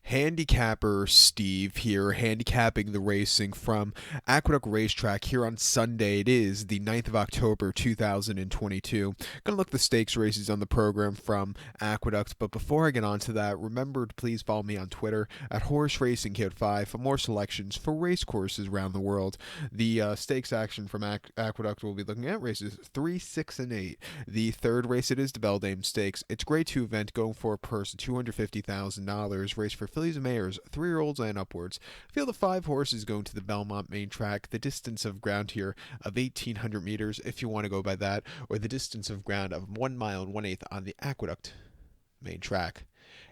Handicapper Steve here, handicapping the racing from Aqueduct Racetrack here on Sunday. It is the 9th of October 2022. Gonna look at the stakes races on the program from Aqueduct, but before I get on to that, remember to please follow me on Twitter at Horse Racing Kid 5 for more selections for race courses around the world. The stakes action from Aqueduct will be looking at races 3, 6, and 8. The third race, it is the Beldame Stakes. It's a grade 2 event going for a purse of $250,000, race for fillies and mares, 3-year-olds and upwards. Field of 5 horses going to the Belmont main track. The distance of ground here of 1,800 meters, if you want to go by that, or the distance of ground of 1 mile and 1/8 on the Aqueduct main track.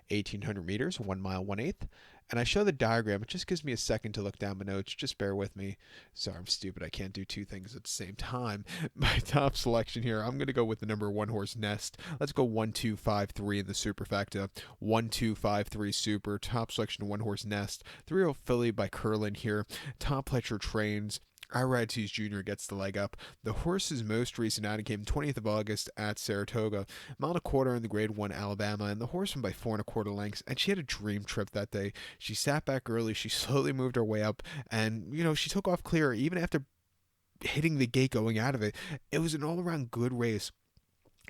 1,800 meters, 1 mile, 1/8. And I show the diagram. It just gives me a second to look down my notes. Just bear with me. Sorry, I'm stupid. I can't do two things at the same time. My top selection here, I'm going to go with the number 1 horse Nest. Let's go 1, 2, 5, 3 in the superfecta. 1, 2, 5, 3 super. Top selection 1 horse Nest. 3-year-old filly by Curlin here. Top Pletcher trains. Irides Jr. gets the leg up. The horse's most recent outing came 20th of August at Saratoga. Mile and a quarter in the grade 1 Alabama, and the horse won by 4 1/4 lengths, and she had a dream trip that day. She sat back early, she slowly moved her way up, and, she took off clear even after hitting the gate going out of it. It was an all-around good race.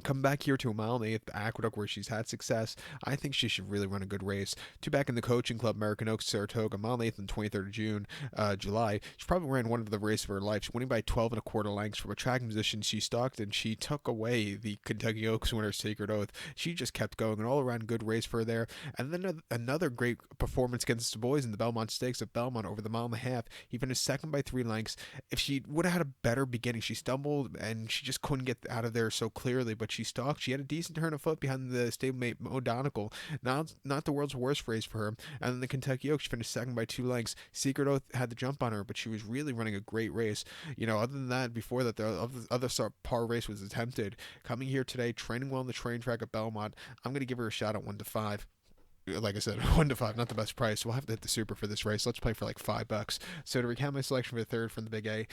Come back here to a mile and 1/8 at Aqueduct where she's had success. I think she should really run a good race. 2 back in the coaching club, American Oaks, Saratoga, mile and 1/8 on 23rd of July. She probably ran one of the races of her life. She's winning by 12 1/4 lengths from a tracking position. She stalked and she took away the Kentucky Oaks winner, Sacred Oath. She just kept going. An all-around good race for her there. And then another great performance against the boys in the Belmont Stakes at Belmont over the mile and a half. He finished second by 3 lengths. If she would have had a better beginning, she stumbled and she just couldn't get out of there so clearly, but she stalked. She had a decent turn of foot behind the stablemate O'Donegal. Not the world's worst race for her. And then the Kentucky Oaks, she finished second by 2 lengths. Secret Oath had the jump on her, but she was really running a great race. Other than that, before that, the other par race was attempted. Coming here today, training well on the train track at Belmont, I'm going to give her a shot at 1 to 5. Like I said, 1 to 5, not the best price. We'll have to hit the super for this race. Let's play for like $5. So to recount my selection for the third from the Big A,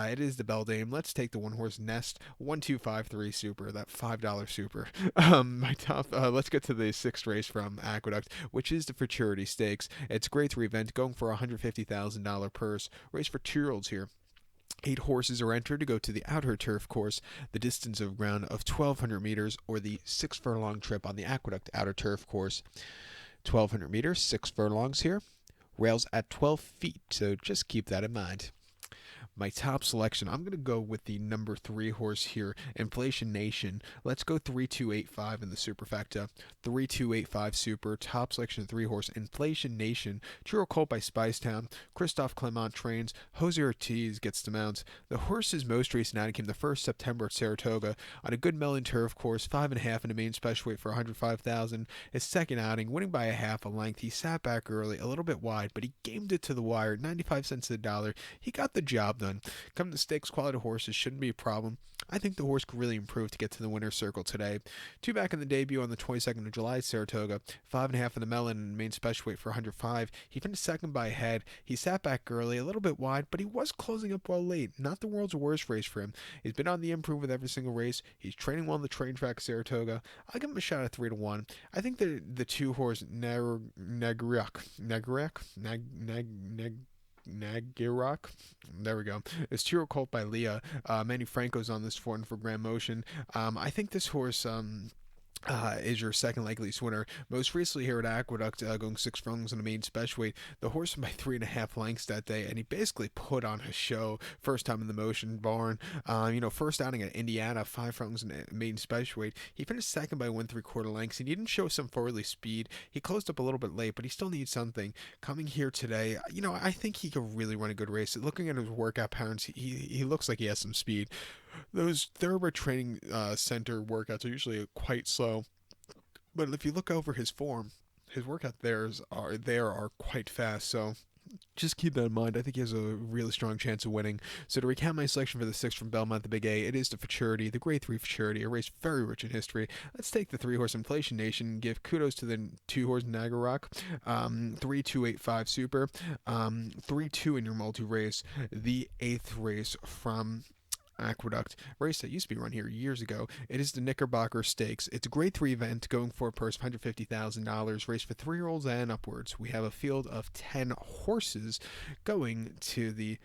it is the Beldame. Let's take the 1 horse Nest, 1, 2, 5, 3 super, that $5 super. My top. Let's get to the 6th race from Aqueduct, which is the Futurity Stakes. It's a grade 3 event going for a $150,000 purse. Race for 2-year-olds here. 8 horses are entered to go to the outer turf course, the distance of ground of 1,200 meters, or the 6 furlong trip on the Aqueduct outer turf course. 1,200 meters, 6 furlongs here. Rails at 12 feet, so just keep that in mind. My top selection, I'm going to go with the number 3 horse here, Inflation Nation. Let's go 3-2-8-5 in the superfecta. 3-2-8-5 super, top selection 3 horse, Inflation Nation. Churro colt by Spicetown. Christophe Clement trains. Jose Ortiz gets the mounts. The horse's most recent outing came the 1st September at Saratoga on a good melon turf course, 5.5 in a main special weight for $105,000. His second outing, winning by a half a length. He sat back early, a little bit wide, but he gamed it to the wire, 95 cents to the dollar. He got the job done. Come to stakes, quality horses shouldn't be a problem. I think the horse could really improve to get to the winner's circle today. 2 back in the debut on the 22nd of July at Saratoga, 5.5 in the melon and main special weight for 105. He finished second by a head. He sat back early, a little bit wide, but he was closing up well late. Not the world's worst race for him. He's been on the improve with every single race. He's training well on the train track at Saratoga. I'll give him a shot at 3 to 1. I think the 2 horse Nagirok. There we go. It's Tiro Colt by Leah. Manny Franco's on this one for Grand Motion. I think this horse is your second likeliest winner. Most recently here at Aqueduct, going 6 furlongs on the main special weight. The horse won by 3.5 lengths that day, and he basically put on a show. First time in the motion barn. First outing at Indiana, 5 furlongs in the main special weight. He finished second by 1 3/4 lengths. He didn't show some forwardly speed. He closed up a little bit late, but he still needs something. Coming here today, I think he could really run a good race. Looking at his workout patterns, he looks like he has some speed. Those thoroughbred training center workouts are usually quite slow, but if you look over his form, his workout are quite fast. So just keep that in mind. I think he has a really strong chance of winning. So to recount my selection for the 6th from Belmont, the Big A, it is the Futurity, the grade 3 Futurity, a race very rich in history. Let's take the 3 horse Inflation Nation and give kudos to the 2 horse Nagarok. 3-2-8-5 super. 3-2 in your multi race. The 8th race from Aqueduct race that used to be run here years ago. It is the Knickerbocker Stakes. It's a grade 3 event going for a purse of $150,000, race for 3-year-olds and upwards. We have a field of 10 horses going to the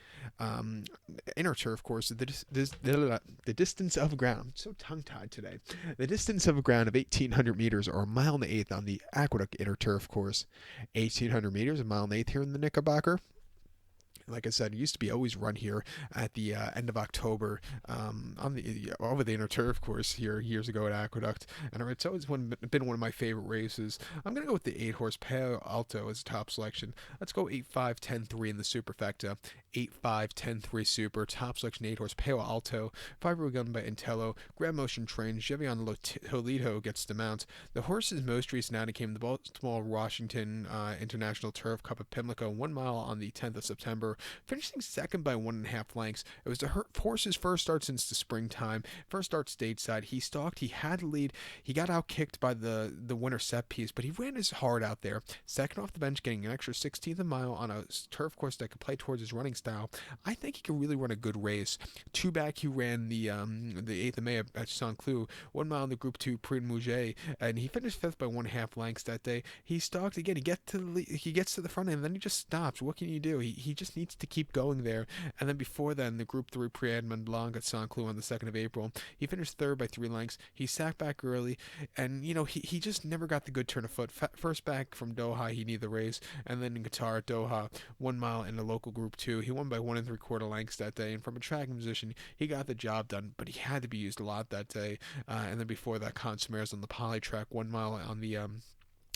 inner turf course. The distance of ground. I'm so tongue tied today. The distance of ground of 1,800 meters or a mile and an eighth on the Aqueduct inner turf course. 1,800 meters, a mile and an eighth here in the Knickerbocker. Like I said, it used to be always run here at the end of October on the over the inner turf course here years ago at Aqueduct, and it's always been one of my favorite races. I'm gonna go with the 8-horse Palo Alto as a top selection. Let's go 8-5-10-3 in the superfecta. 8-5-10-3 super top selection 8-horse Palo Alto. 5-year-old gun by Intello. Grand Motion train. Jevion Toledo gets the mount. The horse's most recent outing came in the Baltimore Washington International Turf Cup at Pimlico, 1 mile on the 10th of September, finishing second by 1.5 lengths. It was the horse's first start since the springtime. First start stateside. He stalked. He had the lead. He got out kicked by the winner set piece, but he ran his heart out there. Second off the bench, getting an extra 16th a mile on a turf course that could play towards his running style. I think he can really run a good race. Two back, he ran the 8th of May at Saint Cloud, 1 mile in the Group 2 Prix de Mouget, and he finished fifth by 1.5 lengths that day. He stalked again. He gets to the front end, and then he just stops. What can you do? He just needs to keep going there. And then before then, the Group 3 Prix Edmond Blanc at Saint Cloud on the 2nd of April, he finished third by 3 lengths. He sat back early, and he just never got the good turn of foot. First back from Doha, he needed the race, and then in Qatar at Doha, 1 mile in the local Group 2, he won by 1 3/4 lengths that day. And from a tracking position, he got the job done, but he had to be used a lot that day. And then before that, Consumers on the poly track, 1 mile on the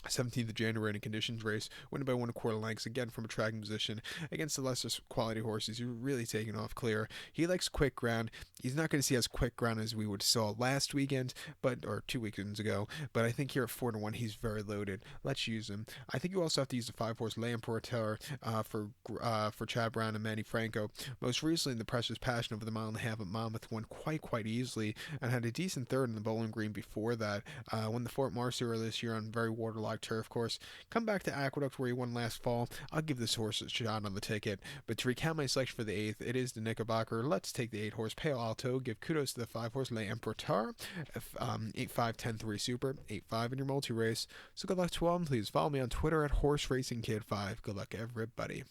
17th of January in a conditions race, winning by 1 1/4 lengths, again from a tracking position against the lesser quality horses. He's really taking off clear. He likes quick ground. He's not going to see as quick ground as we would saw last weekend, or 2 weekends ago. But I think here at 4-1, he's very loaded. Let's use him. I think you also have to use the 5-horse L'Importeur for Chad Brown and Manny Franco. Most recently, the Pressure's Passion over the mile and a half at Monmouth won quite easily and had a decent third in the Bowling Green before that. Won the Fort Marcy earlier this year on very waterlogged turf course. Come back to Aqueduct where he won last fall. I'll give this horse a shot on the ticket. But to recount my selection for the 8th, it is the Knickerbocker. Let's take the 8-horse Palo Alto. Give kudos to the 5-horse L'Importeur. 8-5-10-3 super. 8-5 in your multi-race. So good luck to all, and please follow me on Twitter at HorseRacingKid5. Good luck, everybody.